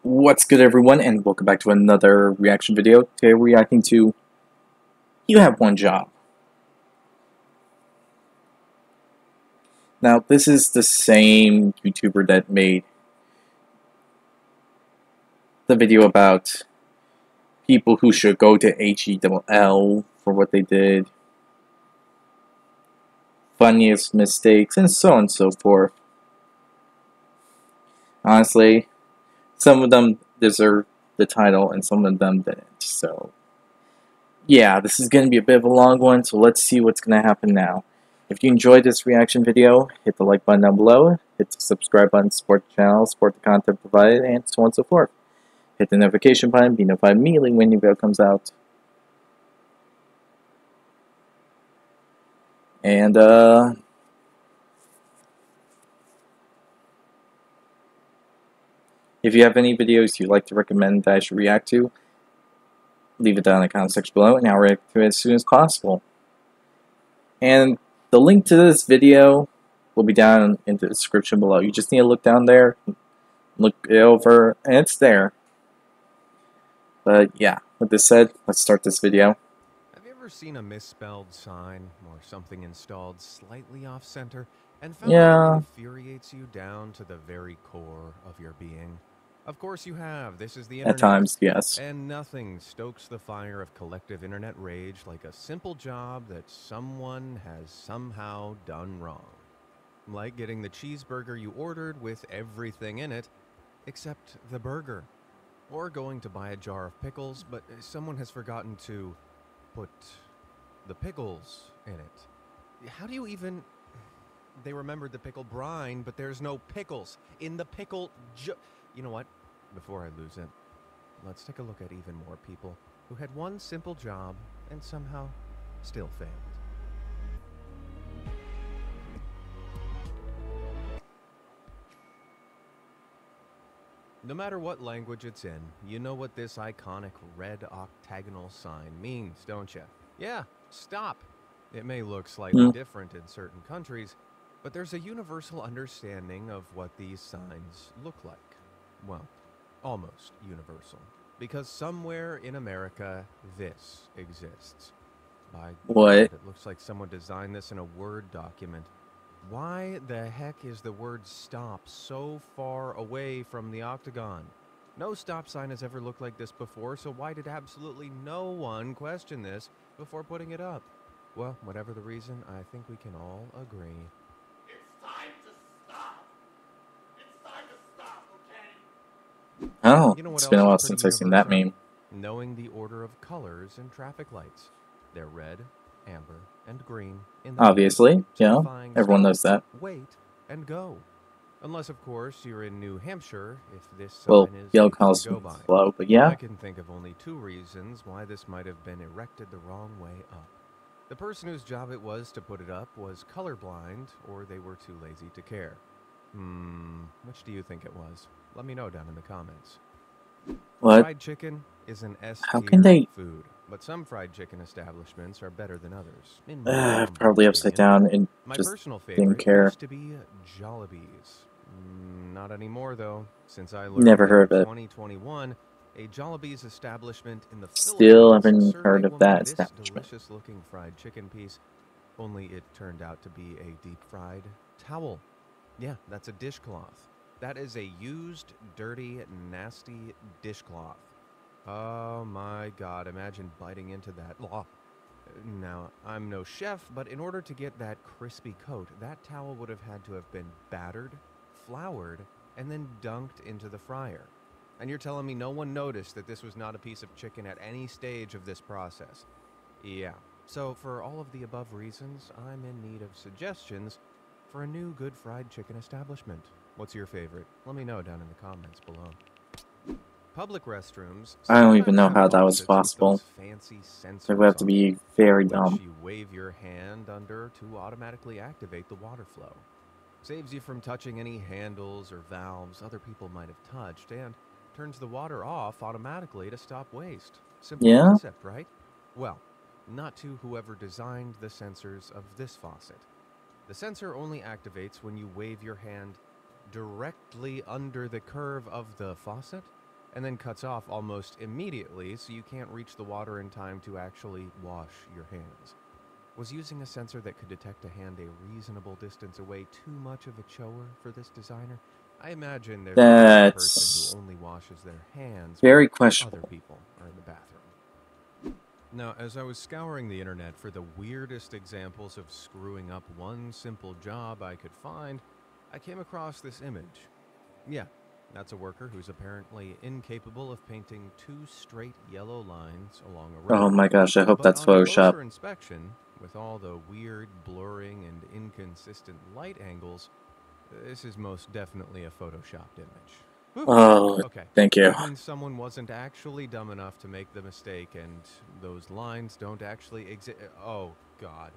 What's good, everyone, and welcome back to another reaction video. Today we're reacting to You Have One Job. Now, this is the same YouTuber that made the video about people who should go to HELL for what they did, funniest mistakes, and so on and so forth. Honestly, some of them deserve the title and some of them didn't, so yeah, this is going to be a bit of a long one, so let's see what's going to happen now. If you enjoyed this reaction video, hit the like button down below, hit the subscribe button to support the channel, support the content provided, and so on and so forth. Hit the notification button, be notified immediately when new video comes out. And, if you have any videos you'd like to recommend that I should react to, leave it down in the comment section below, and I'll react to it as soon as possible. And the link to this video will be down in the description below. You just need to look down there, look it over, and it's there. But yeah, with this said, let's start this video. Have you ever seen a misspelled sign or something installed slightly off center and found that it infuriates you down to the very core of your being? Of course you have. This is the internet. At times, yes. And nothing stokes the fire of collective internet rage like a simple job that someone has somehow done wrong. Like getting the cheeseburger you ordered with everything in it except the burger. Or going to buy a jar of pickles, but someone has forgotten to put the pickles in it. How do you even... They remembered the pickle brine, but there's no pickles in the pickle You know what? Before I lose it, let's take a look at even more people who had one simple job and somehow still failed. No matter what language it's in, you know what this iconic red octagonal sign means, don't you? Yeah, stop. It may look slightly different in certain countries, but there's a universal understanding of what these signs look like. Well, almost universal. Because somewhere in America, this exists. By What? God, it looks like someone designed this in a Word document. Why the heck is the word stop so far away from the octagon? No stop sign has ever looked like this before, so why did absolutely no one question this before putting it up? Well, whatever the reason, I think we can all agree. It's time to stop! It's time to stop, okay? Oh, You know what it's else been a is while pretty since I've seen that universal? meme. Knowing the order of colors in traffic lights. They're red, amber, and green in the Obviously, yeah, everyone knows that. Wait and go. Unless, of course, you're in New Hampshire, if this sign Well, is yellow anything colors to go by. slow, but yeah. I can think of only two reasons why this might have been erected the wrong way up. The person whose job it was to put it up was colorblind, or they were too lazy to care. Which do you think it was? Let me know down in the comments. What? Fried chicken is an How can they... food, but some fried chicken establishments are better than others. probably upside down and My just personal didn't favorite care. used to be Jollibee's. Not anymore though, since I learned Never that heard of in it. 2021, a Jollibee's establishment in the Still Philippines haven't served heard a of woman that this establishment. delicious-looking fried chicken piece, only it turned out to be a deep-fried towel. Yeah, that's a dishcloth. That is a used, dirty, nasty dishcloth. Oh my God, imagine biting into that. Now, I'm no chef, but in order to get that crispy coat, that towel would have had to have been battered, floured, and then dunked into the fryer. And you're telling me no one noticed that this was not a piece of chicken at any stage of this process? Yeah. So for all of the above reasons, I'm in need of suggestions for a new good fried chicken establishment. What's your favorite? Let me know down in the comments below. Public restrooms. I don't even know how that was possible. Fancy sensors It would have to be very dumb. which you wave your hand under to automatically activate the water flow. Saves you from touching any handles or valves other people might have touched, and turns the water off automatically to stop waste. Simple concept, right? Well, not to whoever designed the sensors of this faucet. The sensor only activates when you wave your hand directly under the curve of the faucet and then cuts off almost immediately so you can't reach the water in time to actually wash your hands. Was using a sensor that could detect a hand a reasonable distance away too much of a chore for this designer? I imagine there's a person That's who only washes their hands very when questionable. other people are in the bathroom. Now, as I was scouring the internet for the weirdest examples of screwing up one simple job I could find, I came across this image. Yeah, that's a worker who's apparently incapable of painting two straight yellow lines along a road. Oh my gosh, I hope But that's on Photoshop. closer inspection, with all the weird blurring and inconsistent light angles, this is most definitely a photoshopped image. Whew. Oh, Okay, thank you. that means someone wasn't actually dumb enough to make the mistake, and those lines don't actually exist. Oh, God.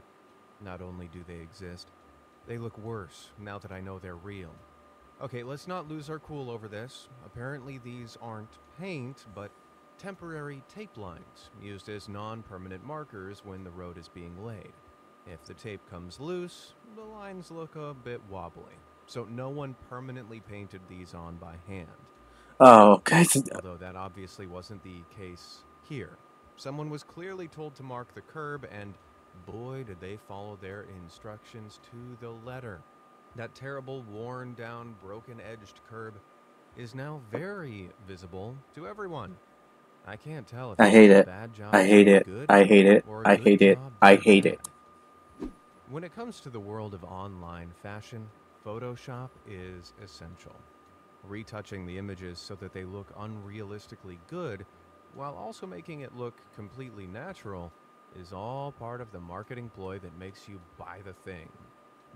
Not only do they exist, they look worse now that I know they're real. Okay, let's not lose our cool over this. Apparently these aren't paint, but temporary tape lines used as non-permanent markers when the road is being laid. If the tape comes loose, the lines look a bit wobbly. So no one permanently painted these on by hand. Oh, guys. Although that obviously wasn't the case here. Someone was clearly told to mark the curb, and boy did they follow their instructions to the letter. That terrible, worn-down, broken-edged curb is now very visible to everyone. I can't tell if I this hate is a it. bad job I hate being it. good I hate it. or a I good hate it. job I being hate it. bad. When it comes to the world of online fashion, Photoshop is essential. Retouching the images so that they look unrealistically good, while also making it look completely natural, is all part of the marketing ploy that makes you buy the thing.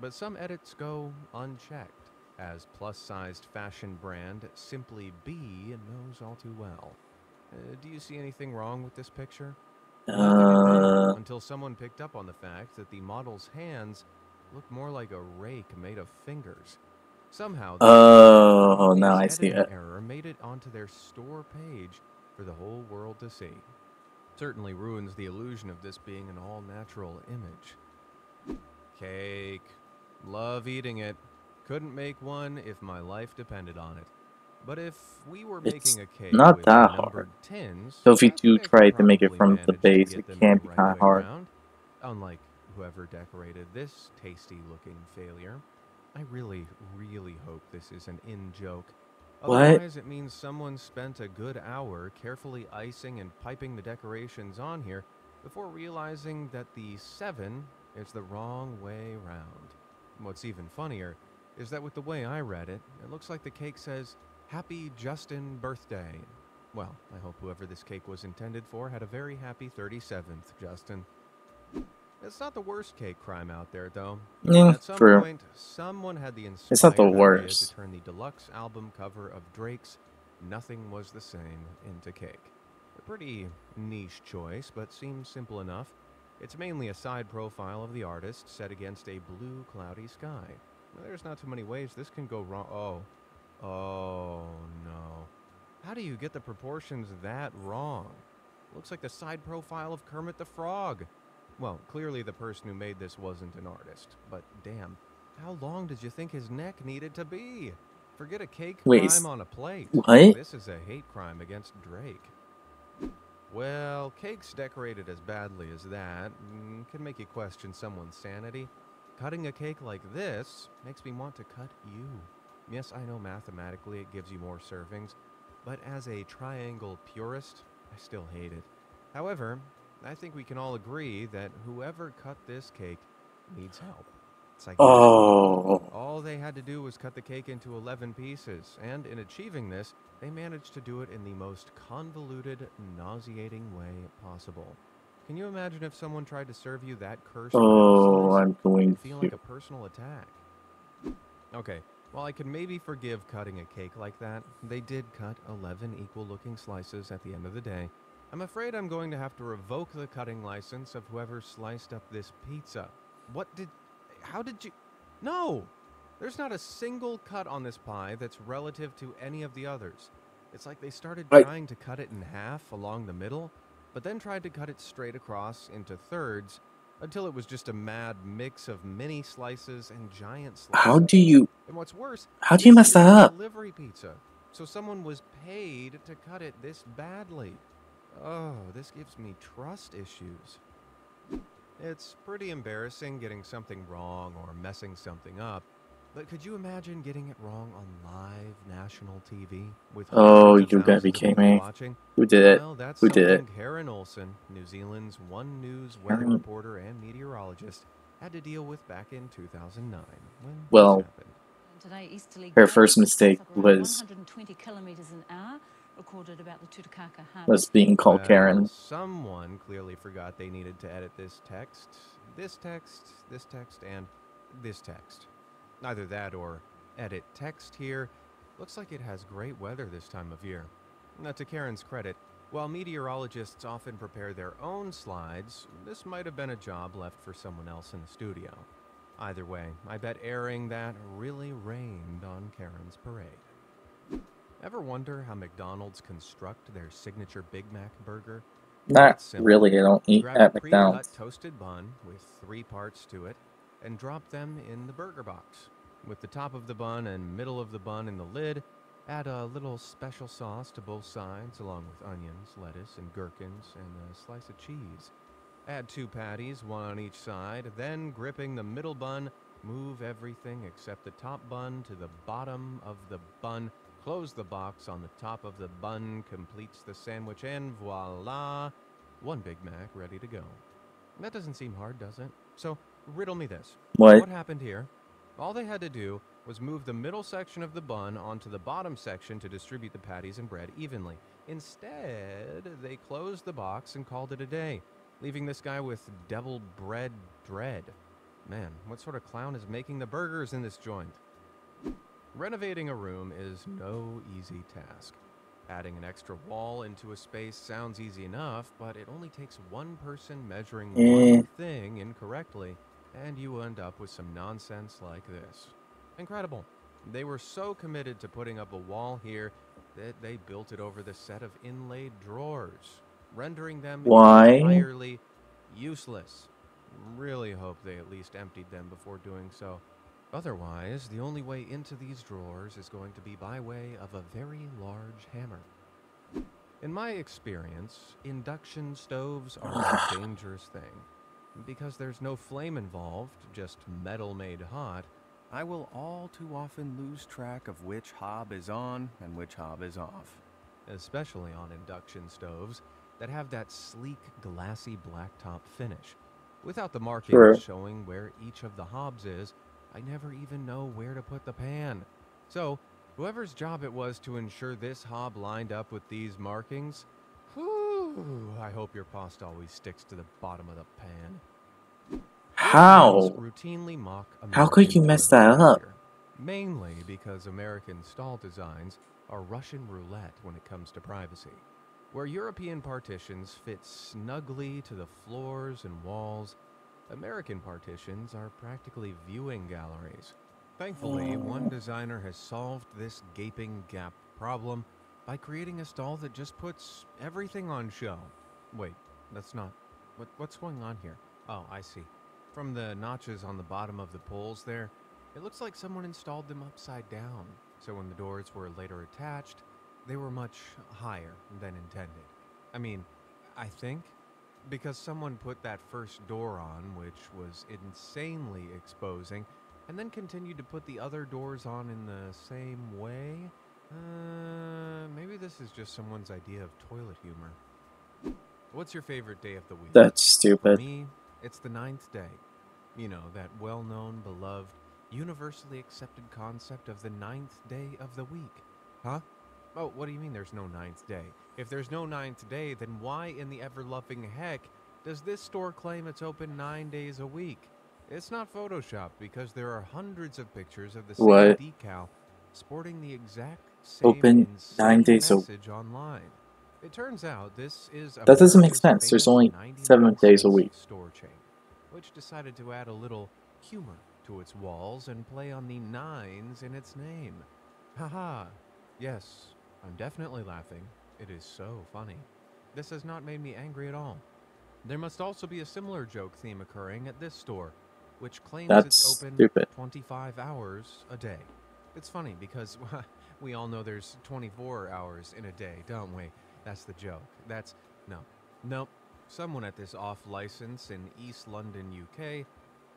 But some edits go unchecked, as plus-sized fashion brand Simply Be knows all too well. Do you see anything wrong with this picture? Neither did they, until someone picked up on the fact that the model's hands look more like a rake made of fingers. Somehow, this Oh, now I obvious see editing it. error made it onto their store page for the whole world to see. Certainly ruins the illusion of this being an all-natural image. Cake. Love eating it. Couldn't make one if my life depended on it. But if we were It's making a cake not with that numbered hard. tins, So if you I do think I could try to make it probably from the manage to base, get it them can the be right kind of way hard. round. Unlike whoever decorated this tasty-looking failure. I really, really hope this is an in-joke. What? Otherwise, it means someone spent a good hour carefully icing and piping the decorations on here before realizing that the 7 is the wrong way round. What's even funnier is that with the way I read it, it looks like the cake says, "Happy Justin birthday." Well, I hope whoever this cake was intended for had a very happy 37th, Justin. It's not the worst cake crime out there, though. At some True. point, someone had the It's not the inspired idea to worst. turn the deluxe album cover of Drake's "Nothing Was the Same" into cake. A pretty niche choice, but seems simple enough. It's mainly a side profile of the artist set against a blue, cloudy sky. There's not too many ways this can go wrong. Oh no. How do you get the proportions that wrong? Looks like the side profile of Kermit the Frog. Well, clearly the person who made this wasn't an artist, but damn, how long did you think his neck needed to be? Forget a cake Wait, crime on a plate. what? This is a hate crime against Drake. Well, cakes decorated as badly as that can make you question someone's sanity. Cutting a cake like this makes me want to cut you. Yes, I know mathematically it gives you more servings, but as a triangle purist, I still hate it. However, I think we can all agree that whoever cut this cake needs help. Psychiatry. Oh. All they had to do was cut the cake into 11 pieces, and in achieving this, they managed to do it in the most convoluted, nauseating way possible. Can you imagine if someone tried to serve you that cursed metal Oh, slice? I'm going It'd feel like to. a personal attack. Okay, while I could maybe forgive cutting a cake like that, they did cut 11 equal-looking slices at the end of the day. I'm afraid I'm going to have to revoke the cutting license of whoever sliced up this pizza. How did you... No! There's not a single cut on this pie that's relative to any of the others. It's like they started trying to cut it in half along the middle, but then tried to cut it straight across into thirds until it was just a mad mix of mini slices and giant slices. How do you And what's worse, how do you this mess that isn't up? delivery pizza. So someone was paid to cut it this badly. Oh, this gives me trust issues. It's pretty embarrassing getting something wrong or messing something up, but could you imagine getting it wrong on live national TV with Oh, hundreds of you gotta be thousands of kidding people me. watching? Who did it? Well, that's Who did something it? Karen Olsen, New Zealand's One News weather Karen. reporter and meteorologist, had to deal with back in 2009 when this Well, happened. Today, easterly her gales, first mistake gusts of around was 120 kilometres an hour, recorded about the Tutakaka harbour. was being called Well, Karen. someone clearly forgot they needed to edit this text, this text, this text, and this text. Either that or edit text here. Looks like it has great weather this time of year. Now, to Karen's credit, while meteorologists often prepare their own slides, this might have been a job left for someone else in the studio. Either way, I bet airing that really rained on Karen's parade. Ever wonder how McDonald's construct their signature Big Mac burger? Not It's simple. really. I don't eat Grab at a pre-cut McDonald's. toasted bun with 3 parts to it and drop them in the burger box. With the top of the bun and middle of the bun in the lid, add a little special sauce to both sides along with onions, lettuce, and gherkins, and a slice of cheese. Add 2 patties, one on each side, then gripping the middle bun, move everything except the top bun to the bottom of the bun. Close the box on the top of the bun, completes the sandwich, and voila, 1 Big Mac ready to go. That doesn't seem hard, does it? So, riddle me this. What? What happened here? All they had to do was move the middle section of the bun onto the bottom section to distribute the patties and bread evenly. Instead, they closed the box and called it a day, leaving this guy with devil bread dread. Man, what sort of clown is making the burgers in this joint? Renovating a room is no easy task. Adding an extra wall into a space sounds easy enough, but it only takes one person measuring one thing incorrectly, and you end up with some nonsense like this. Incredible. They were so committed to putting up a wall here that they built it over the set of inlaid drawers, rendering them Why? entirely useless. Really hope they at least emptied them before doing so. Otherwise, the only way into these drawers is going to be by way of a very large hammer. In my experience, induction stoves are a dangerous thing. Because there's no flame involved, just metal made hot, I will all too often lose track of which hob is on and which hob is off. Especially on induction stoves that have that sleek, glassy blacktop finish. Without the markings Sure. showing where each of the hobs is, I never even know where to put the pan. So, whoever's job it was to ensure this hob lined up with these markings, whew, I hope your pasta always sticks to the bottom of the pan. How? Europeans routinely mock How could you American mess toilet that up? behavior, mainly because American stall designs are Russian roulette when it comes to privacy. Where European partitions fit snugly to the floors and walls, American partitions are practically viewing galleries. Thankfully, one designer has solved this gaping gap problem by creating a stall that just puts everything on show. Wait, that's not... What's going on here? Oh, I see. From the notches on the bottom of the poles there, it looks like someone installed them upside down. So when the doors were later attached, they were much higher than intended. I mean, I think, because someone put that first door on, which was insanely exposing, and then continued to put the other doors on in the same way. Maybe this is just someone's idea of toilet humor. What's your favorite day of the week? That's For stupid. me, it's the 9th day. You know, that well-known, beloved, universally accepted concept of the 9th day of the week. Huh? Oh, what do you mean there's no 9th day? If there's no 9th day, then why in the ever-loving heck does this store claim it's open 9 days a week? It's not Photoshop, because there are hundreds of pictures of the same What? decal sporting the exact same Open 9 insane days a message online. It turns out this is That doesn't make America's sense. There's famous only 99 7 days a cents week. store chain, which decided to add a little humor to its walls and play on the 9s in its name. Haha. Yes, I'm definitely laughing. It is so funny. This has not made me angry at all. There must also be a similar joke theme occurring at this store, which claims That's it's open stupid. 25 hours a day. It's funny because We all know there's 24 hours in a day, don't we? That's the joke. No. Nope. Someone at this off license in East London, UK,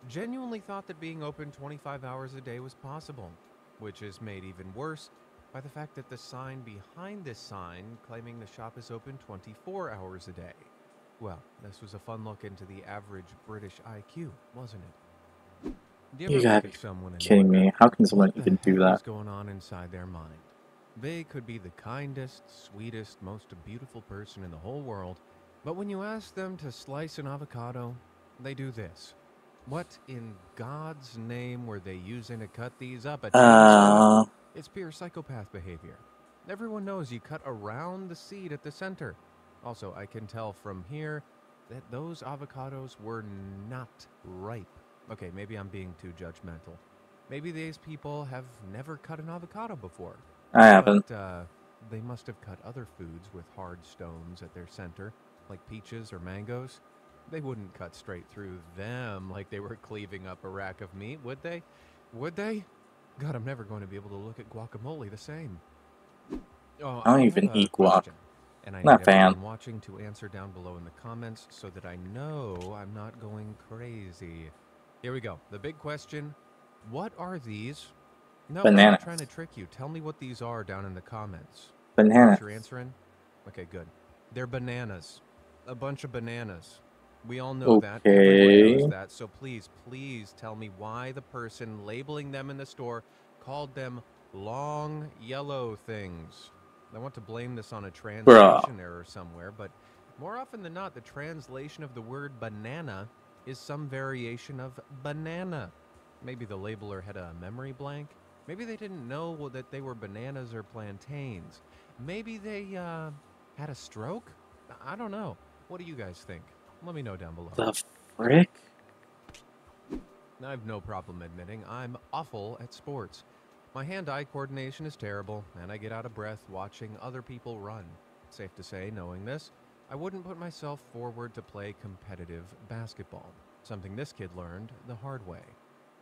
genuinely thought that being open 25 hours a day was possible, which is made even worse by the fact that the sign behind this sign claiming the shop is open 24 hours a day. Well, this was a fun look into the average British IQ, wasn't it? Do you You ever gotta look be at someone and kidding wonder me. How can someone what the even do heck is that? going on inside their mind? They could be the kindest, sweetest, most beautiful person in the whole world, but when you ask them to slice an avocado, they do this. What in God's name were they using to cut these up? A chainsaw? Uh, It's pure psychopath behavior. Everyone knows you cut around the seed at the center. Also, I can tell from here that those avocados were not ripe. Okay, maybe I'm being too judgmental. Maybe these people have never cut an avocado before. I haven't. But they must have cut other foods with hard stones at their center, like peaches or mangoes. They wouldn't cut straight through them like they were cleaving up a rack of meat, would they? Would they? God, I'm never going to be able to look at guacamole the same. Oh, I don't I even have a eat guac. question, and I need Not a fan. everyone watching to answer down below in the comments so that I know I'm not going crazy. Here we go. The big question: what are these? No, I'm not trying to Bananas. trick you. Tell me what these are down in the comments. Bananas. Got your answer in? Okay, good. They're bananas. A bunch of bananas. We all know that. Everyone knows Okay. that. So please, please tell me why the person labeling them in the store called them long yellow things. I want to blame this on a Bruh. translation error somewhere, but more often than not, the translation of the word banana is some variation of banana. Maybe the labeler had a memory blank. Maybe they didn't know that they were bananas or plantains. Maybe they had a stroke? I don't know. What do you guys think? Let me know down below. The frick? I have no problem admitting I'm awful at sports. My hand-eye coordination is terrible, and I get out of breath watching other people run. Safe to say, knowing this, I wouldn't put myself forward to play competitive basketball, something this kid learned the hard way.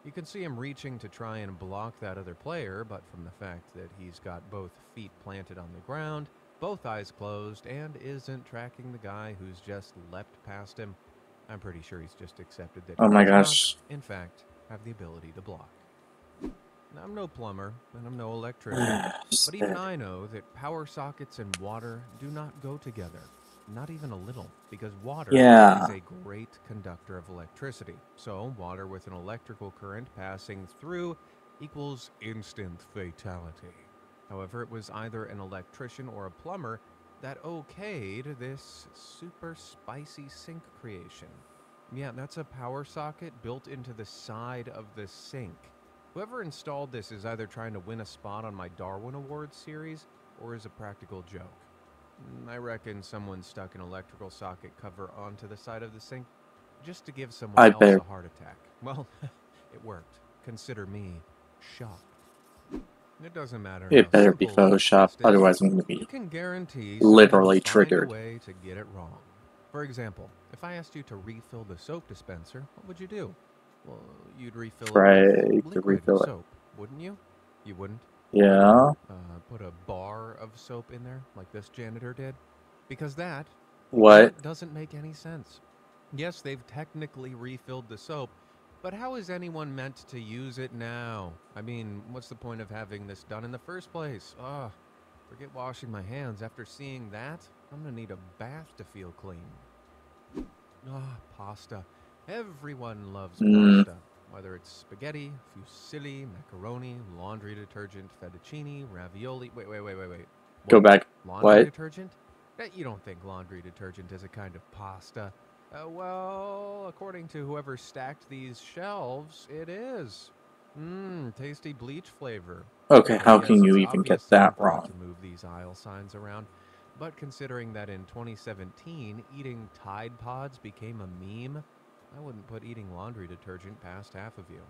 You can see him reaching to try and block that other player, but from the fact that he's got both feet planted on the ground, both eyes closed, and isn't tracking the guy who's just leapt past him, I'm pretty sure he's just accepted that Oh he my does not, gosh. in fact, have the ability to block. Now, I'm no plumber, and I'm no electrician, but even Spit. I know that power sockets and water do not go together. Not even a little, because water Yeah. is a great conductor of electricity. So, water with an electrical current passing through equals instant fatality. However, it was either an electrician or a plumber that okayed this super spicy sink creation. Yeah, that's a power socket built into the side of the sink. Whoever installed this is either trying to win a spot on my Darwin Awards series or is a practical joke. I reckon someone stuck an electrical socket cover onto the side of the sink just to give someone I else better. a heart attack. Well, it worked. Consider me shocked. It doesn't matter how It better be simple this Photoshop, test is. otherwise I'm gonna You be can guarantee someone will literally find a triggered. way to get it wrong. For example, if I asked you to refill the soap dispenser, what would you do? Well, you'd refill it Try with to liquid refill it. soap, wouldn't you? You wouldn't? Yeah. Put a bar of soap in there, like this janitor did? Because What? that doesn't make any sense. Yes, they've technically refilled the soap, but how is anyone meant to use it now? I mean, what's the point of having this done in the first place? Ugh, forget washing my hands. After seeing that, I'm gonna need a bath to feel clean. Pasta. Everyone loves Mm. pasta. Whether it's spaghetti, fusilli, macaroni, laundry detergent, fettuccine, ravioli. Wait. Go What? back. Laundry What? detergent? You don't think laundry detergent is a kind of pasta? Well, according to whoever stacked these shelves, it is. Tasty bleach flavor. Okay, Okay, how yes, can you it's even get obvious someone that forgot wrong? to move these aisle signs around. But considering that in 2017, eating Tide Pods became a meme, I wouldn't put eating laundry detergent past half of you.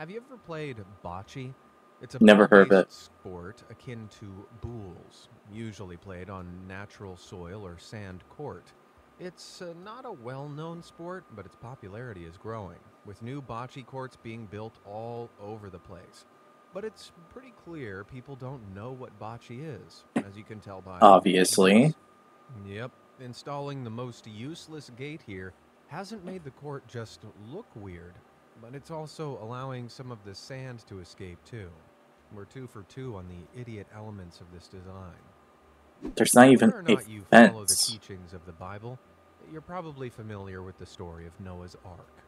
Have you ever played bocce? It's a Never heard of ball-based it. sport akin to boules, usually played on natural soil or sand court. It's not a well-known sport, but its popularity is growing, with new bocce courts being built all over the place. But it's pretty clear people don't know what bocce is, as you can tell by Obviously. this. Yep, installing the most useless gate here hasn't made the court just look weird, but it's also allowing some of the sand to escape too. We're 2 for 2 on the idiot elements of this design. There's not even Whether or a not you follow the fence. teachings of the Bible, you're probably familiar with the story of Noah's Ark.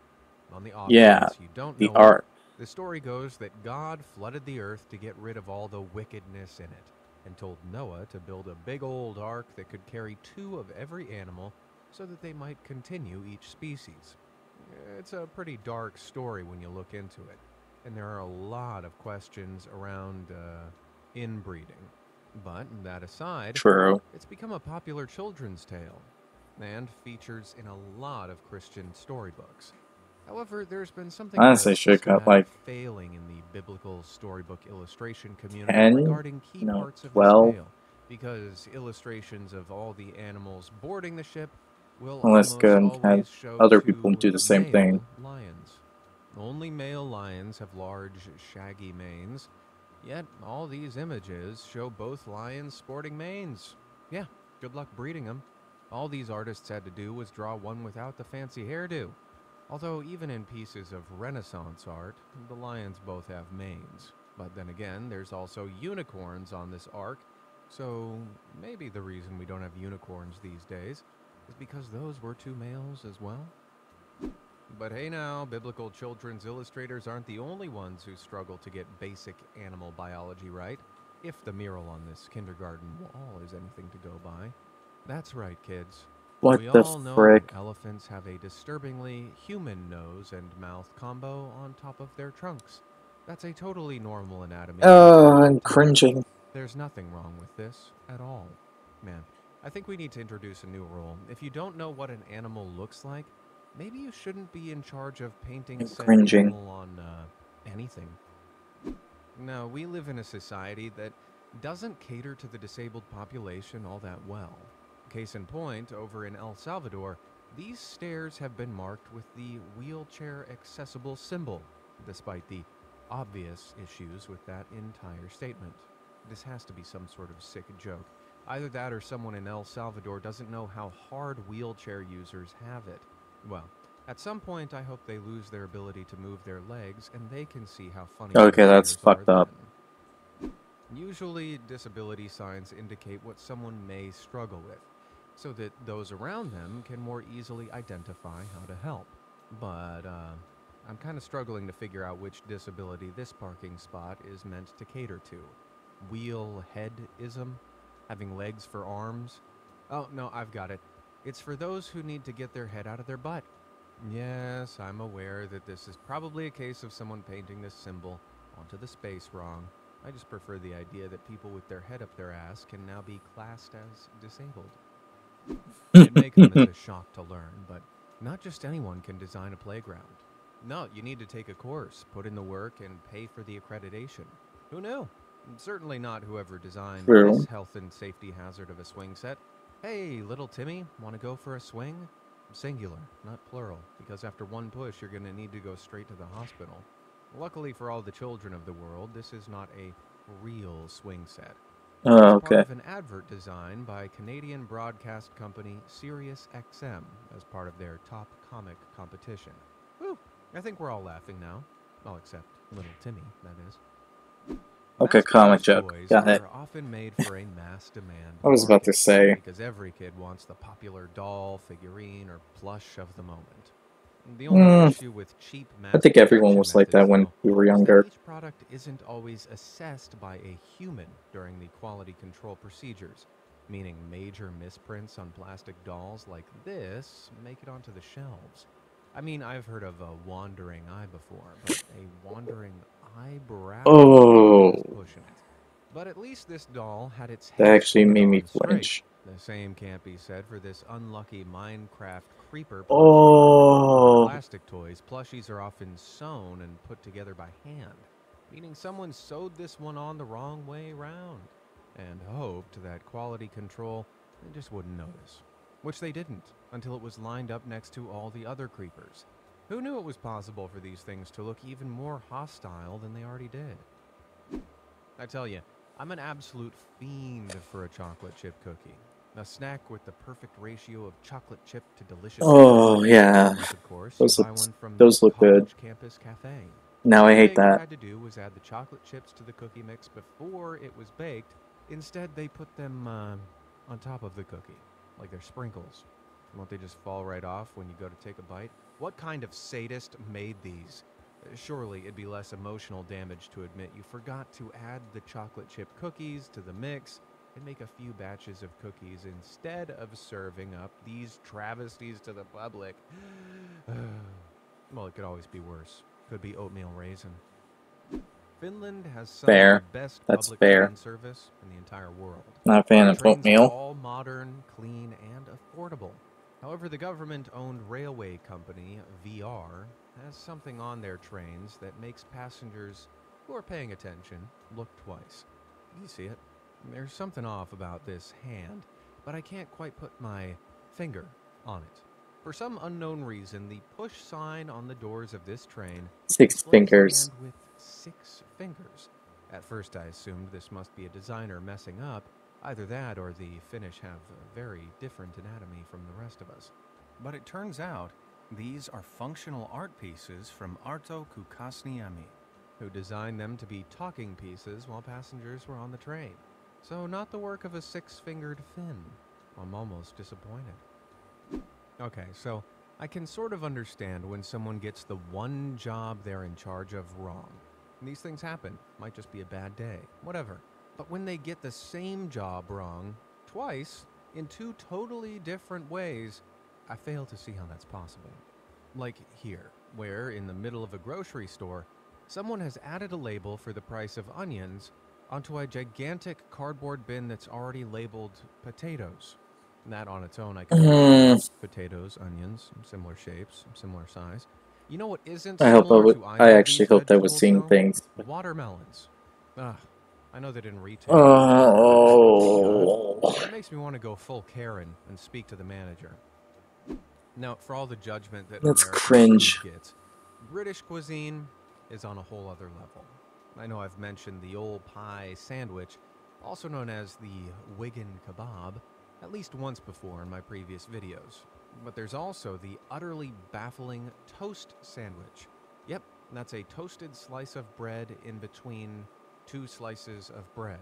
On the off Yeah, chance you don't the know art. the story goes that God flooded the earth to get rid of all the wickedness in it, and told Noah to build a big old ark that could carry 2 of every animal so that they might continue each species. It's a pretty dark story when you look into it, and there are a lot of questions around inbreeding. But that aside, True. it's become a popular children's tale and features in a lot of Christian storybooks. However, there's been something of Honestly, a should cut systematic like failing in the biblical storybook illustration community 10, regarding key no, parts of this 12. tale, because illustrations of all the animals boarding the ship will Well, let's go almost and have always show other people 2 do the same male thing. lions. Only male lions have large, shaggy manes, yet all these images show both lions sporting manes. Yeah, good luck breeding them. All these artists had to do was draw one without the fancy hairdo. Although even in pieces of Renaissance art, the lions both have manes. But then again, there's also unicorns on this ark, so maybe the reason we don't have unicorns these days is because those were 2 males as well? But hey now, biblical children's illustrators aren't the only ones who struggle to get basic animal biology right, if the mural on this kindergarten wall is anything to go by. That's right, kids. What We the all know frick? that elephants have a disturbingly human nose and mouth combo on top of their trunks. That's a totally normal anatomy. Oh, I'm cringing. There's nothing wrong with this at all. Man, I think we need to introduce a new rule. If you don't know what an animal looks like, maybe you shouldn't be in charge of painting I'm said cringing. animal on anything. No, we live in a society that doesn't cater to the disabled population all that well. Case in point, over in El Salvador, these stairs have been marked with the wheelchair accessible symbol, despite the obvious issues with that entire statement. This has to be some sort of sick joke. Either that or someone in El Salvador doesn't know how hard wheelchair users have it. Well, at some point I hope they lose their ability to move their legs and they can see how funny Okay, those that's stairs fucked are up. then. Usually, disability signs indicate what someone may struggle with, so that those around them can more easily identify how to help. But, I'm kind of struggling to figure out which disability this parking spot is meant to cater to. Wheelheadism? Having legs for arms? Oh, no, I've got it. It's for those who need to get their head out of their butt. Yes, I'm aware that this is probably a case of someone painting this symbol onto the space wrong. I just prefer the idea that people with their head up their ass can now be classed as disabled. It may come as a shock to learn, but not just anyone can design a playground. No, you need to take a course, put in the work, and pay for the accreditation. Who knew? Certainly not whoever designed True. this health and safety hazard of a swing set. Hey, little Timmy, want to go for a swing? Singular, not plural, because after one push you're going to need to go straight to the hospital. Luckily for all the children of the world, this is not a real swing set. Oh, It's part okay. of an advert design by Canadian broadcast company SiriusXM as part of their top comic competition. Whew, I think we're all laughing now. Well, except little Timmy, that is. Okay, Mass comic produced joke. toys Got it. are often made for a mass demand I was about to market, say. because every kid wants the popular doll, figurine, or plush of the moment. The only issue with cheap mass I think everyone production was like that methods, when though, we were is that younger. each product isn't always assessed by a human during the quality control procedures, meaning major misprints on plastic dolls like this make it onto the shelves. I mean, I've heard of a wandering eye before, but a wandering eyebrow Oh, is pushing it. But at least this doll had its that head actually screwed made me on straight. flinch. The same can't be said for this unlucky Minecraft creeper plushie. On Oh, plastic toys, plushies are often sewn and put together by hand, meaning someone sewed this one on the wrong way round and hoped that quality control just wouldn't notice. Which they didn't, until it was lined up next to all the other creepers. Who knew it was possible for these things to look even more hostile than they already did? I tell you, I'm an absolute fiend for a chocolate chip cookie. A snack with the perfect ratio of chocolate chip to delicious Oh flavor. yeah, Unless, of course, you those buy look one from the those look good. college campus cafe. Now All I the hate baker that. had to do was add the chocolate chips to the cookie mix before it was baked. Instead, they put them on top of the cookie, like they're sprinkles. Won't they just fall right off when you go to take a bite? What kind of sadist made these? Surely it'd be less emotional damage to admit you forgot to add the chocolate chip cookies to the mix and make a few batches of cookies instead of serving up these travesties to the public. Well, it could always be worse. Could be oatmeal raisin. Finland has some of the Fair. best That's public fair. train service in the entire world. Not a fan Their of trains are oatmeal. all modern, clean, and affordable. However, the government-owned railway company, VR, has something on their trains that makes passengers who are paying attention look twice. You see it? There's something off about this hand, but I can't quite put my finger on it. For some unknown reason, the push sign on the doors of this train 6 displays a fingers. hand with 6 fingers. At first, I assumed this must be a designer messing up. Either that or the Finnish have a very different anatomy from the rest of us. But it turns out these are functional art pieces from Arto Kukasniemi, who designed them to be talking pieces while passengers were on the train. So not the work of a 6-fingered Finn. I'm almost disappointed. Okay, so I can sort of understand when someone gets the one job they're in charge of wrong. These things happen. Might just be a bad day. Whatever. But when they get the same job wrong twice in 2 totally different ways, I fail to see how that's possible. Like here, where in the middle of a grocery store, someone has added a label for the price of onions onto a gigantic cardboard bin that's already labeled potatoes. That on its own I can understand. Potatoes, onions, similar shapes, similar size. You know what isn't I hope similar to I either of actually these hoped I was vegetables, seeing though? things. Watermelons. Ugh, I know they didn't retail. Oh. It makes me want to go full Karen and speak to the manager. Now, for all the judgment that That's American cringe. food gets, British cuisine is on a whole other level. I know I've mentioned the old pie sandwich, also known as the Wigan kebab, at least once before in my previous videos. But there's also the utterly baffling toast sandwich. Yep, that's a toasted slice of bread in between 2 slices of bread.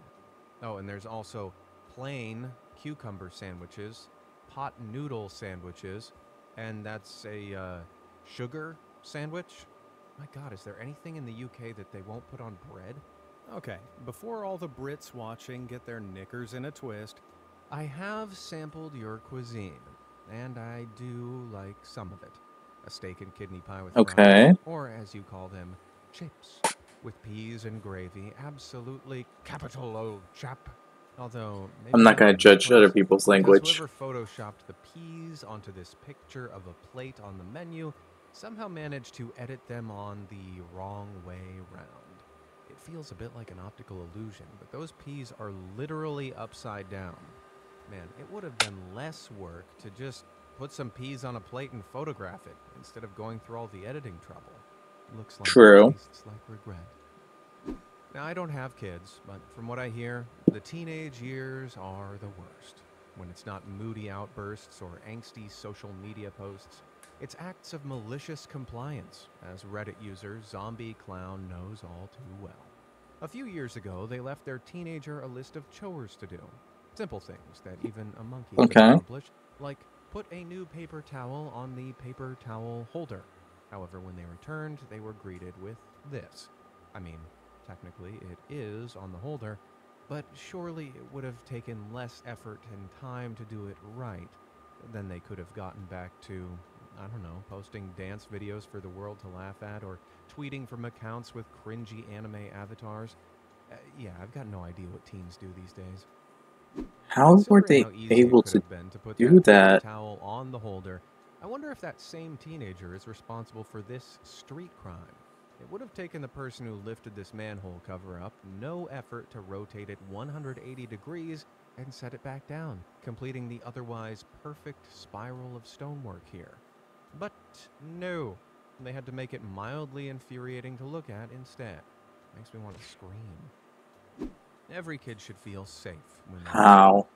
Oh, and there's also plain cucumber sandwiches, pot noodle sandwiches, and that's a sugar sandwich. My God, is there anything in the UK that they won't put on bread? Okay, before all the Brits watching get their knickers in a twist, I have sampled your cuisine, and I do like some of it. A steak and kidney pie with Okay. fries, or as you call them, chips, with peas and gravy. Absolutely capital, old chap. Although, maybe I'm not not gonna in this judge other place, people's because language. whoever photoshopped the peas onto this picture of a plate on the menu somehow managed to edit them on the wrong way round. It feels a bit like an optical illusion, but those peas are literally upside down. Man, it would have been less work to just put some peas on a plate and photograph it, instead of going through all the editing trouble. Looks like True. tastes like regret. Now, I don't have kids, but from what I hear, the teenage years are the worst. When it's not moody outbursts or angsty social media posts, it's acts of malicious compliance, as Reddit user Zombie Clown knows all too well. A few years ago, they left their teenager a list of chores to do. Simple things that even a monkey could Okay. accomplish, like put a new paper towel on the paper towel holder. However, when they returned, they were greeted with this. I mean, technically it is on the holder, but surely it would have taken less effort and time to do it right than they could have gotten back to, I don't know, posting dance videos for the world to laugh at or tweeting from accounts with cringy anime avatars. Yeah, I've got no idea what teens do these days. How were Considering they how easy able it could to have been to put do that paper that? towel on the holder, I wonder if that same teenager is responsible for this street crime. It would have taken the person who lifted this manhole cover up no effort to rotate it 180 degrees and set it back down, completing the otherwise perfect spiral of stonework here. But no, they had to make it mildly infuriating to look at instead. Makes me want to scream. Every kid should feel safe when they're at How? school,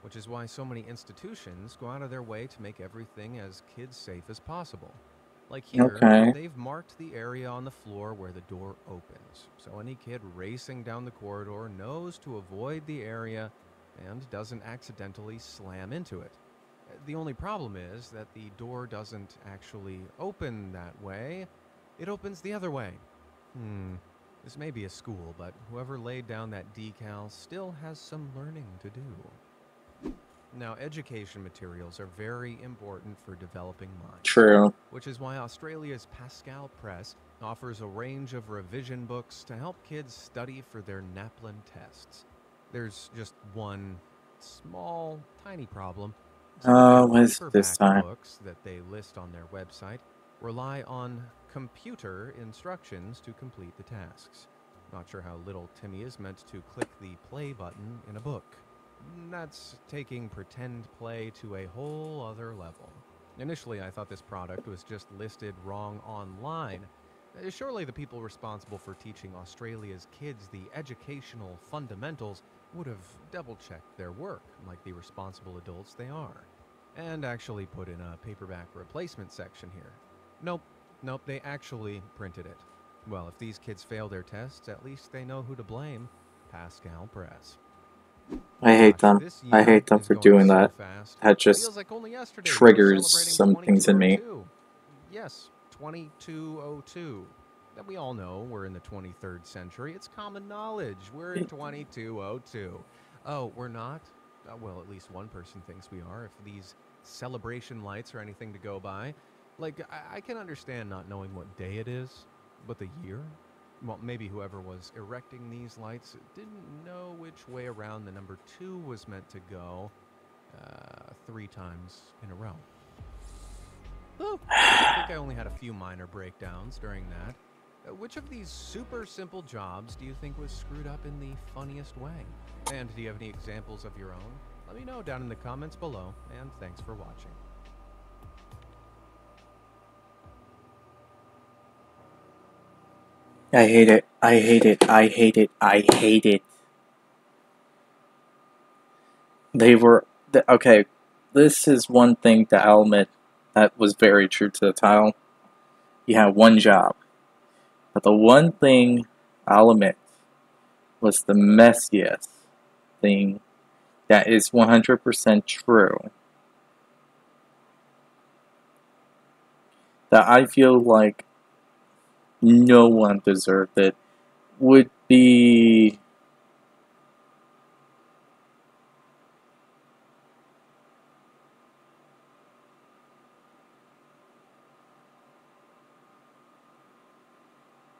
which is why so many institutions go out of their way to make everything as kid-safe as possible. Like here, Okay. they've marked the area on the floor where the door opens, so any kid racing down the corridor knows to avoid the area and doesn't accidentally slam into it. The only problem is that the door doesn't actually open that way, it opens the other way. This may be a school, but whoever laid down that decal still has some learning to do. Now, education materials are very important for developing minds. True. Which is why Australia's Pascal Press offers a range of revision books to help kids study for their NAPLAN tests. There's just one small, tiny problem. Some of What their is this paperback time? books that they list on their website rely on computer instructions to complete the tasks. Not sure how little Timmy is meant to click the play button in a book. That's taking pretend play to a whole other level. Initially, I thought this product was just listed wrong online. Surely the people responsible for teaching Australia's kids the educational fundamentals would have double-checked their work, like the responsible adults they are, and actually put in a paperback replacement section here. Nope, they actually printed it. Well, if these kids fail their tests, at least they know who to blame. Pascal Press. I hate them. This I year hate them is for going doing so that. fast. That just Feels like only yesterday we were triggers celebrating some things in me. 2202. Yes, 2202. That we all know we're in the 23rd century. It's common knowledge. We're in 2202. Oh, we're not? Well, at least one person thinks we are, if these celebration lights are anything to go by. Like, I can understand not knowing what day it is, but the year? Well, maybe whoever was erecting these lights didn't know which way around the number 2 was meant to go 3 times in a row. Oh, I think I only had a few minor breakdowns during that. Which of these super simple jobs do you think was screwed up in the funniest way? And do you have any examples of your own? Let me know down in the comments below, and thanks for watching. I hate it. I hate it. I hate it. I hate it. Okay, this is one thing that I'll admit that was very true to the title. You have one job. But the one thing I'll admit was the messiest thing that is 100% true. That I feel like no one deserved it would be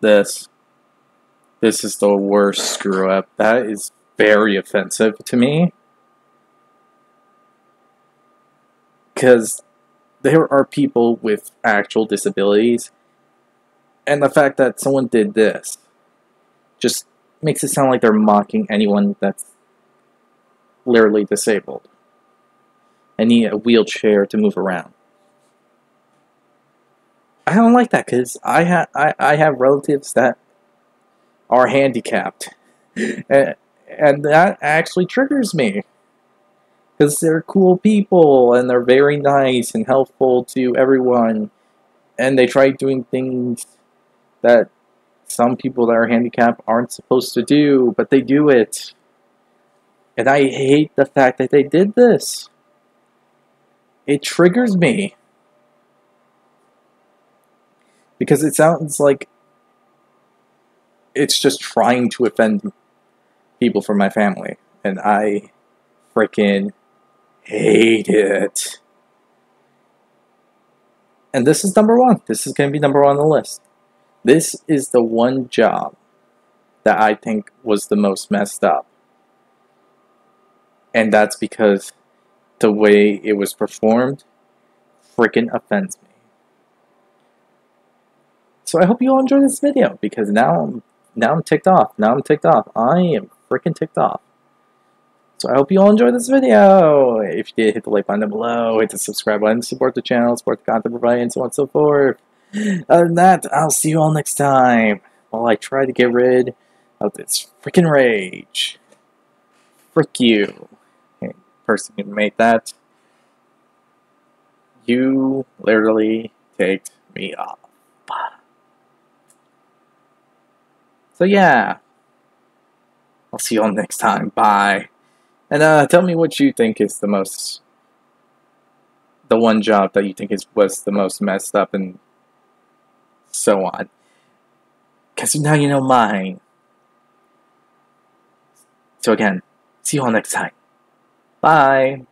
this. This is the worst screw up. That is very offensive to me. Because there are people with actual disabilities, and the fact that someone did this just makes it sound like they're mocking anyone that's literally disabled and need a wheelchair to move around. I don't like that because I have relatives that are handicapped, and that actually triggers me because they're cool people and they're very nice and helpful to everyone, and they try doing things that some people that are handicapped aren't supposed to do, but they do it. And I hate the fact that they did this. It triggers me. Because it sounds like it's just trying to offend people from my family. And I freaking hate it. And this is number 1. This is going to be number 1 on the list. This is the one job that I think was the most messed up. And that's because the way it was performed freaking offends me. So I hope you all enjoy this video, because now I'm ticked off. Now I'm ticked off. I am freaking ticked off. So I hope you all enjoy this video. If you did, hit the like button down below, hit the subscribe button to support the channel, support the content provided, and so on and so forth. Other than that, I'll see you all next time while I try to get rid of this freaking rage. Frick you. Hey, person who made that. You literally ticked me off. So yeah. I'll see you all next time. Bye. And tell me what you think is the one job that you think was the most messed up and so on. Because now you know mine. So again, see you all next time. Bye.